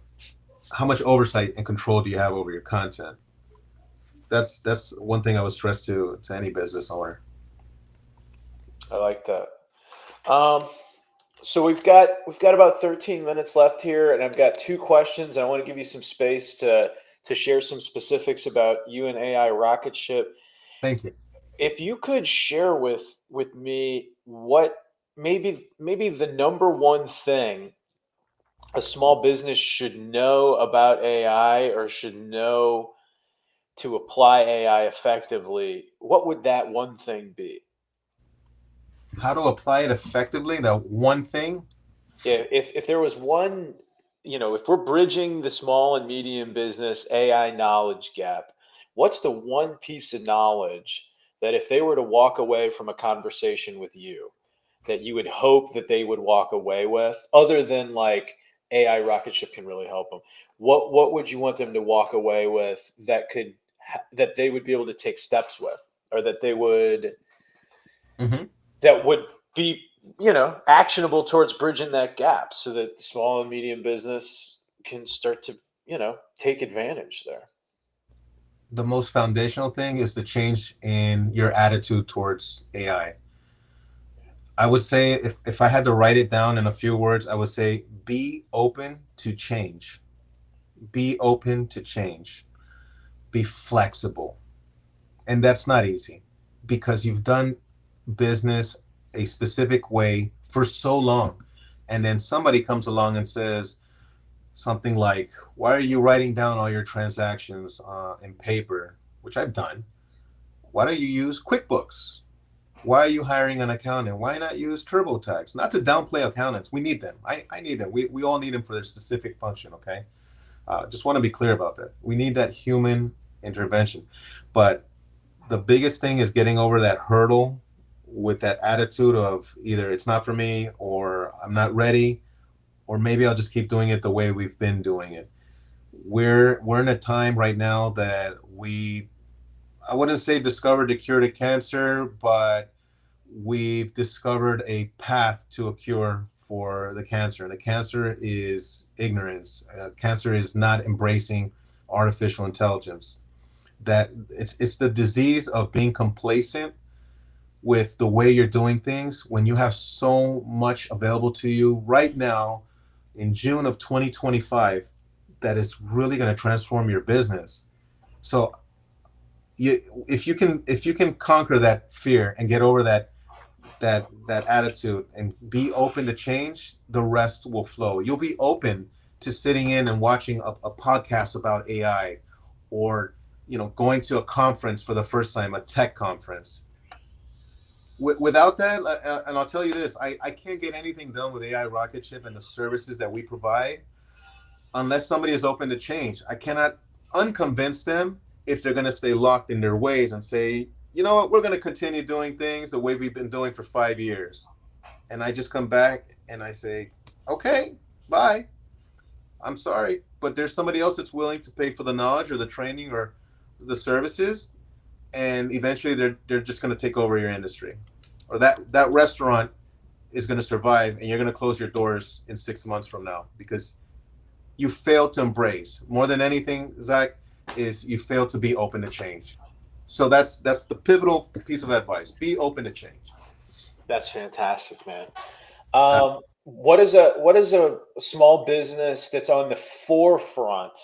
how much oversight and control do you have over your content? That's one thing I would stress to any business owner. I like that. Um, so we've got about 13 minutes left here, and I've got two questions. I want to give you some space to share some specifics about you and AI Rocketship. Thank you. If you could share with me what maybe the number one thing a small business should know about AI, or should know to apply AI effectively, what would that one thing be? How to apply it effectively? The one thing. If there was one, if we're bridging the small and medium business AI knowledge gap, what's the one piece of knowledge that if they were to walk away from a conversation with you, that you would hope that they would walk away with, other than like AI Rocketship can really help them? What would you want them to walk away with that that they would be able to take steps with, or Hmm. that would be, actionable towards bridging that gap, so that the small and medium business can start to, take advantage there? The most foundational thing is the change in your attitude towards AI. I would say if I had to write it down in a few words, I would say be open to change. Be open to change. Be flexible. And that's not easy because you've done business a specific way for so long. And then somebody comes along and says something like, why are you writing down all your transactions in paper, which I've done? Why don't you use QuickBooks? Why are you hiring an accountant? Why not use TurboTax? Not to downplay accountants. We need them. I need them. We all need them for their specific function, okay? Just want to be clear about that. We need that human intervention. But the biggest thing is getting over that hurdle with that attitude of either it's not for me or I'm not ready, or maybe I'll just keep doing it the way we've been doing it. We're in a time right now that I wouldn't say discovered the cure to cancer, but we've discovered a path to a cure for the cancer. And the cancer is ignorance. Cancer is not embracing artificial intelligence. That it's the disease of being complacent with the way you're doing things when you have so much available to you right now in June of 2025 that is really going to transform your business. So if you can conquer that fear and get over that attitude and be open to change, the rest will flow. You'll be open to sitting in and watching a podcast about AI, or going to a conference for the first time, a tech conference. Without that, and I'll tell you this, I can't get anything done with AI Rocketship and the services that we provide unless somebody is open to change. I cannot unconvince them if they're going to stay locked in their ways and say, you know what, we're going to continue doing things the way we've been doing for 5 years. And I just come back and I say, okay, bye. I'm sorry, but there's somebody else that's willing to pay for the knowledge or the training or the services, and eventually they're just going to take over your industry, or that restaurant is going to survive, and you're going to close your doors in 6 months from now because you failed to embrace. More than anything, Zach, is you failed to be open to change. So that's the pivotal piece of advice. Be open to change. That's fantastic, man. Uh, What is a small business that's on the forefront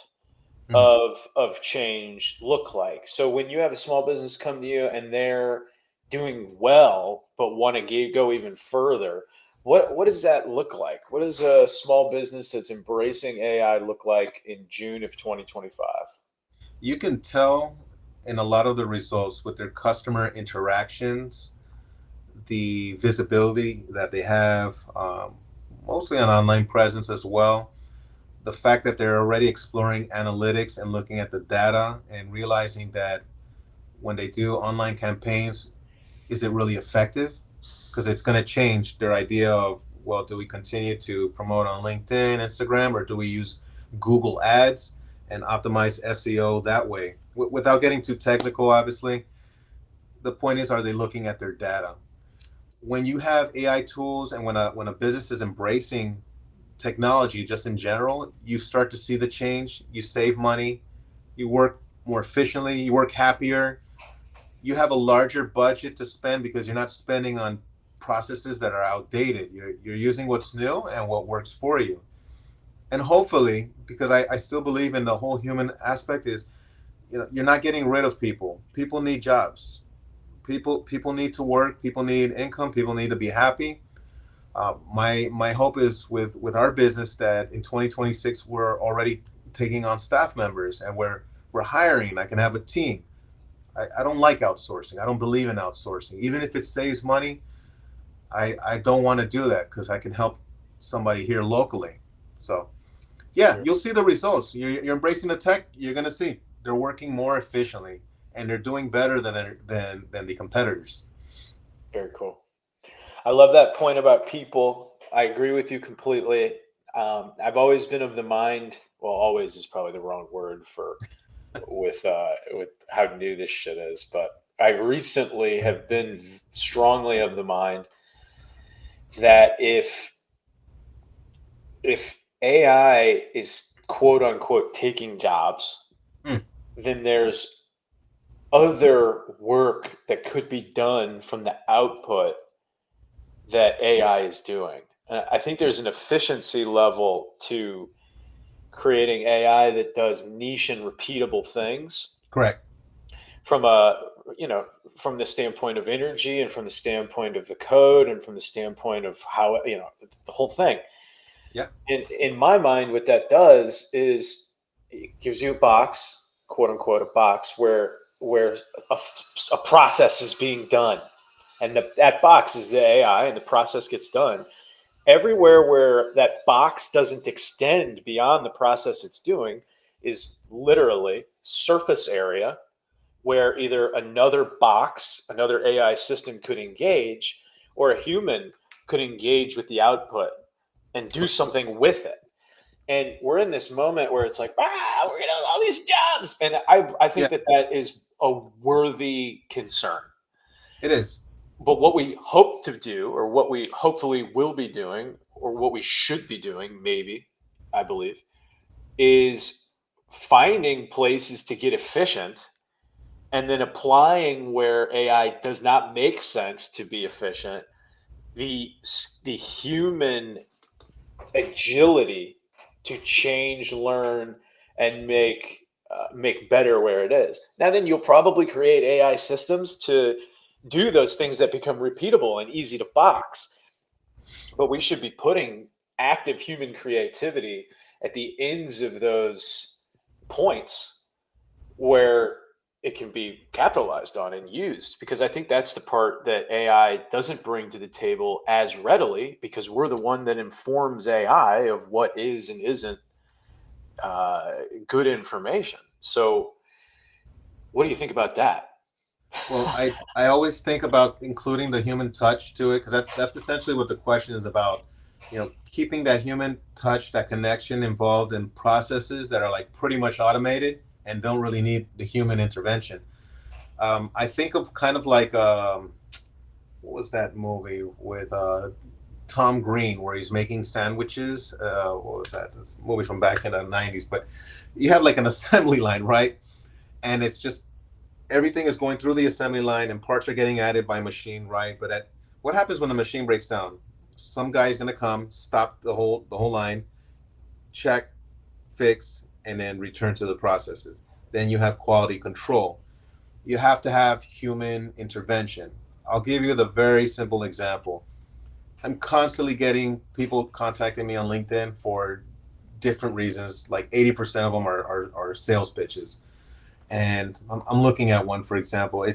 mhm. of change look like? So when you have a small business come to you and they're doing well but want to go even further, what does that look like? What does a small business that's embracing AI look like in June of 2025? You can tell in a lot of the results with their customer interactions, the visibility that they have, mostly on online presence as well. The fact that they're already exploring analytics and looking at the data and realizing that when they do online campaigns, is it really effective? Because it's going to change their idea of, well, do we continue to promote on LinkedIn, Instagram, or do we use Google Ads and optimize SEO that way? Without getting too technical, obviously, the point is, are they looking at their data? When you have AI tools and when a business is embracing technology just in general, you start to see the change. You save money, you work more efficiently, you work happier, you have a larger budget to spend because you're not spending on processes that are outdated. You're using what's new and what works for you. And hopefully, because I still believe in the whole human aspect, is you're not getting rid of people. People need jobs. People need to work. People need income. People need to be happy. My hope is with our business that in 2026 we're already taking on staff members and we're hiring. I can have a team. I don't like outsourcing. I don't believe in outsourcing. Even if it saves money, I don't want to do that because I can help somebody here locally. So yeah, Sure. you'll see the results. You're embracing the tech. You're gonna see they're working more efficiently and they're doing better than the competitors. Very cool. I love that point about people. I agree with you completely. I've always been of the mind. Well, always is probably the wrong word for with how new this shit is, but I recently have been strongly of the mind that if AI is quote unquote taking jobs, Hmm, then there's other work that could be done from the output that AI is doing. And I think there's an efficiency level to creating AI that does niche and repeatable things correct. from a from the standpoint of energy and from the standpoint of the code and from the standpoint of how, the whole thing. Yeah. In my mind, what that does is it gives you a box, quote unquote, a box where a process is being done. And that box is the AI, and the process gets done. Everywhere where that box doesn't extend beyond the process it's doing is literally surface area where either another box, another AI system could engage, or a human could engage with the output and do something with it. And we're in this moment where it's like, we're gonna have all these jobs. And I think Yeah, that is a worthy concern. it is. But what we hope to do, or what we hopefully will be doing, or what we should be doing, maybe, I believe, is finding places to get efficient and then applying where AI does not make sense to be efficient, the human agility to change, learn, and make better where it is. Now, then you'll probably create AI systems to do those things that become repeatable and easy to box. But we should be putting active human creativity at the ends of those points where it can be capitalized on and used, because I think that's the part that AI doesn't bring to the table as readily, because we're the one that informs AI of what is and isn't good information. So what do you think about that? Well, I always think about including the human touch to it, because that's essentially what the question is about. Keeping that human touch, that connection involved in processes that are like pretty much automated and don't really need the human intervention. I think of kind of like what was that movie with Tom Green where he's making sandwiches? What was that? This movie from back in the '90s. But you have like an assembly line, right? And it's just everything is going through the assembly line and parts are getting added by machine, right? But what happens when the machine breaks down? Some guy's gonna come, stop the whole line, check, fix, and then return to the processes. Then you have quality control. You have to have human intervention. I'll give you the very simple example. I'm constantly getting people contacting me on LinkedIn for different reasons. Like 80% of them are sales pitches. And I'm looking at one, for example.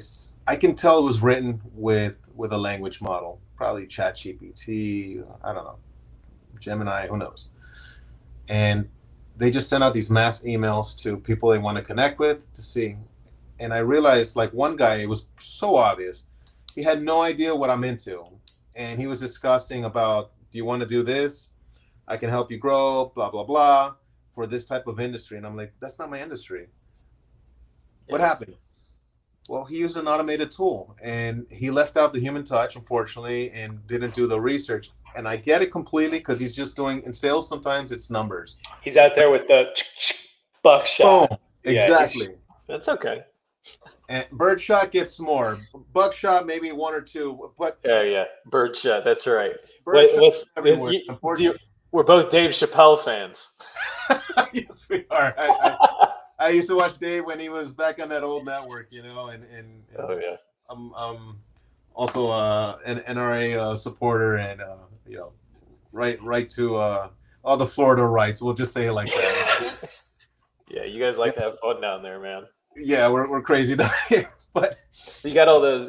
I can tell it was written with a language model, probably ChatGPT, I don't know, Gemini, who knows. And they just send out these mass emails to people they want to connect with to see. And I realized, like, one guy, it was so obvious. He had no idea what I'm into. And he was discussing about, do you want to do this? I can help you grow, blah, blah, blah, for this type of industry. And I'm like, that's not my industry. What happened? Well, he used an automated tool and he left out the human touch, unfortunately, and didn't do the research. And I get it completely, because he's just doing, in sales, sometimes it's numbers. He's out there with the buckshot. Boom. Yeah, Exactly. that's okay. And birdshot gets more. Buckshot, maybe one or two. But Yeah, birdshot. That's right. birdshot everywhere, You, unfortunately. we're both Dave Chappelle fans. Yes, we are. I used to watch Dave when he was back on that old network, and Oh yeah. I'm also an NRA supporter, and right to all the Florida rights. We'll just say it like that. Yeah, you guys like to have fun down there, man. Yeah, we're crazy down here, but You got all those.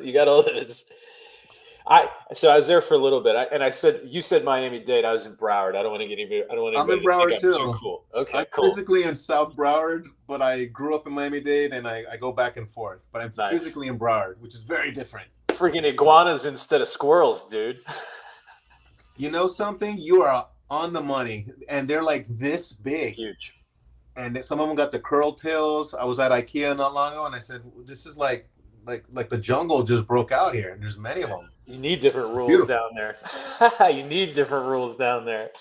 So I was there for a little bit, and you said Miami-Dade. I was in Broward. I don't want to get any. I don't want to. I'm in Broward too. Too cool. Okay, I'm cool. physically in South Broward, but I grew up in Miami-Dade, and I go back and forth. But I'm Nice. physically in Broward, which is very different. Freaking iguanas instead of squirrels, dude. You know something? You are on the money, and they're like this big. Huge. And some of them got the curl tails. I was at IKEA not long ago, and I said, "This is like the jungle just broke out here, and there's many of them." You need different rules Beautiful. down there. You need different rules down there.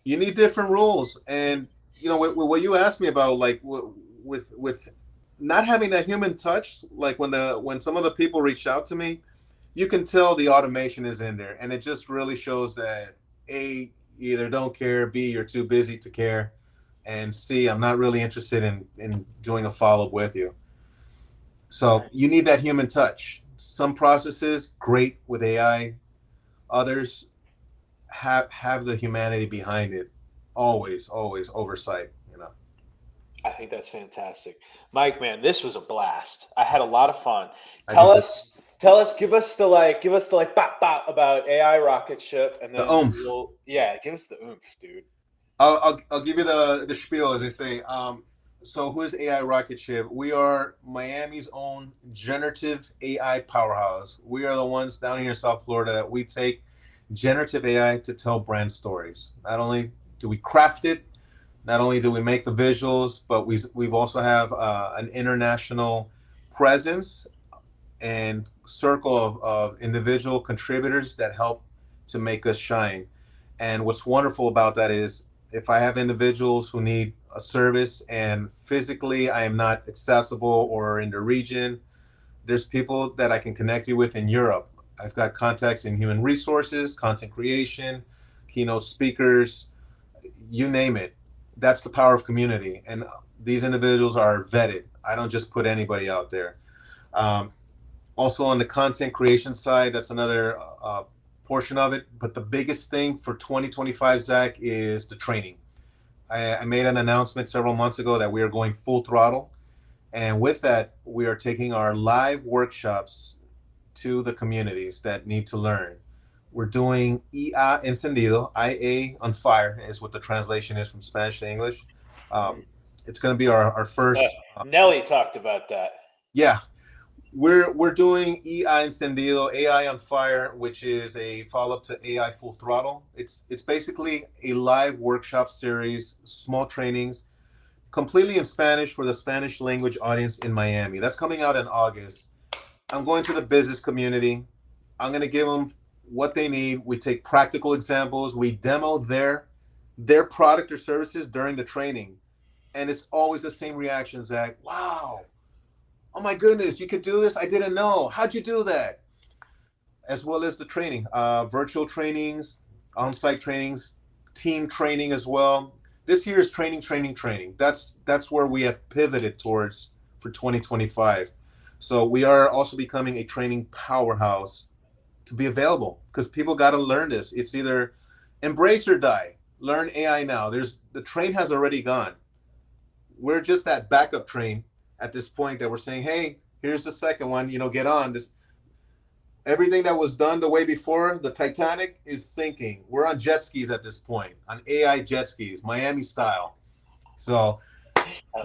You need different rules, and with what you asked me about, like with not having that human touch, like when some of the people reached out to me, you can tell the automation is in there, and it just really shows that A, you either don't care, B, you're too busy to care, and C, I'm not really interested in doing a follow-up with you. So you need that human touch. Some processes great with AI, others have the humanity behind it. Always oversight. I think that's fantastic. Mike, man, this was a blast. I had a lot of fun. I did too. Tell us, give us the like bop bop about AI Rocketship, and The then oomph. yeah, give us the oomph, dude. I'll give you the spiel, as they say. So who is AI Rocketship? We are Miami's own generative AI powerhouse. We are the ones down here in South Florida that we take generative AI to tell brand stories. Not only do we craft it, not only do we make the visuals, but we've also have an international presence and circle of individual contributors that help to make us shine. And what's wonderful about that is if I have individuals who need a service and physically I am not accessible or in the region, there's people that I can connect you with in Europe. I've got contacts in human resources, content creation, keynote speakers, you name it. That's the power of community. And these individuals are vetted. I don't just put anybody out there. Um, Also on the content creation side, that's another portion of it. But the biggest thing for 2025, Zach, is the training. I made an announcement several months ago that we are going full throttle. And with that, we are taking our live workshops to the communities that need to learn. We're doing IA Encendido, IA on fire is what the translation is from Spanish to English. Um, it's going to be our first. Nelly talked about that. Yeah, we're doing AI Encendido, AI on Fire, which is a follow-up to AI Full Throttle. It's basically a live workshop series, small trainings, completely in Spanish for the Spanish language audience in Miami. That's coming out in August. I'm going to the business community. I'm going to give them what they need. We take practical examples. We demo their product or services during the training. And it's always the same reaction, Zach. Wow. Oh my goodness, you could do this? I didn't know. How'd you do that? As well as the training, virtual trainings, on-site trainings, team training as well. This year is training. That's where we have pivoted towards for 2025. So we are also becoming a training powerhouse to be available because people got to learn this. It's either embrace or die. Learn AI now. The train has already gone. We're just that backup train at this point that we're saying, hey, here's the second one, get on this. Everything that was done the way before, the Titanic is sinking. We're on jet skis at this point, on AI jet skis, Miami style. So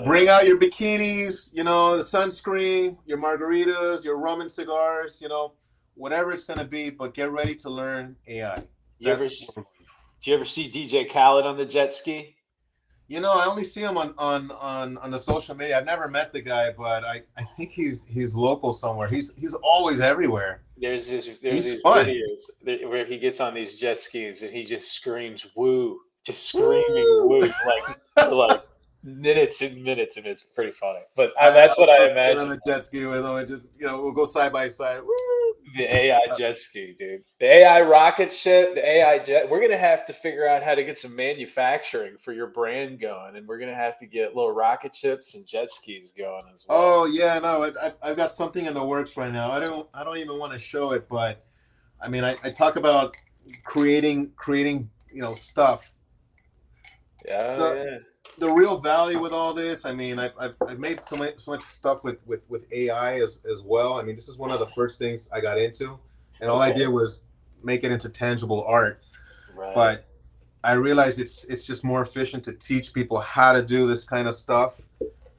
bring out your bikinis, the sunscreen, your margaritas, your rum and cigars, whatever it's going to be, but get ready to learn AI. Do you ever see DJ Khaled on the jet ski? I only see him on the social media. I've never met the guy, but I think he's local somewhere. He's always everywhere. There's these videos where he gets on these jet skis and he just screams "woo," just screaming "woo" like minutes and minutes, and it's pretty funny. But that's what I imagine. On a jet ski with him and just we'll go side by side. Woo! The AI jet ski, dude. The AI rocket ship, the AI jet. We're gonna have to figure out how to get some manufacturing for your brand going, and we're gonna have to get little rocket ships and jet skis going as well. Oh yeah, no, I've got something in the works right now. I don't even want to show it, but I mean, I talk about creating stuff. Yeah. The real value with all this, I mean, I've made so much stuff with AI as well. I mean, this is one of the first things I got into, and all I did was make it into tangible art. Right. But I realized it's just more efficient to teach people how to do this kind of stuff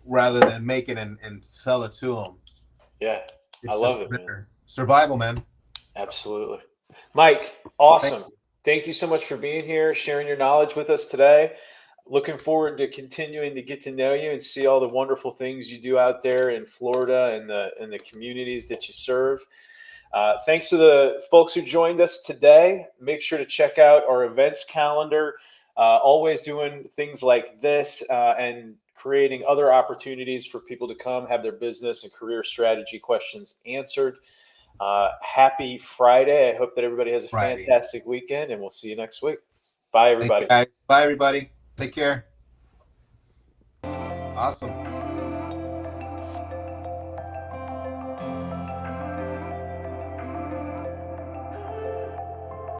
rather than make it and sell it to them. Yeah, I love it, man. Survival, man. Absolutely. Mike, awesome. Thank you so much for being here, sharing your knowledge with us today. Looking forward to continuing to get to know you and see all the wonderful things you do out there in Florida and the communities that you serve. Thanks to the folks who joined us today. Make sure to check out our events calendar. Always doing things like this and creating other opportunities for people to come have their business and career strategy questions answered. Happy Friday. I hope that everybody has a fantastic weekend, and we'll see you next week. Bye, everybody. Bye, everybody. Take care. Awesome.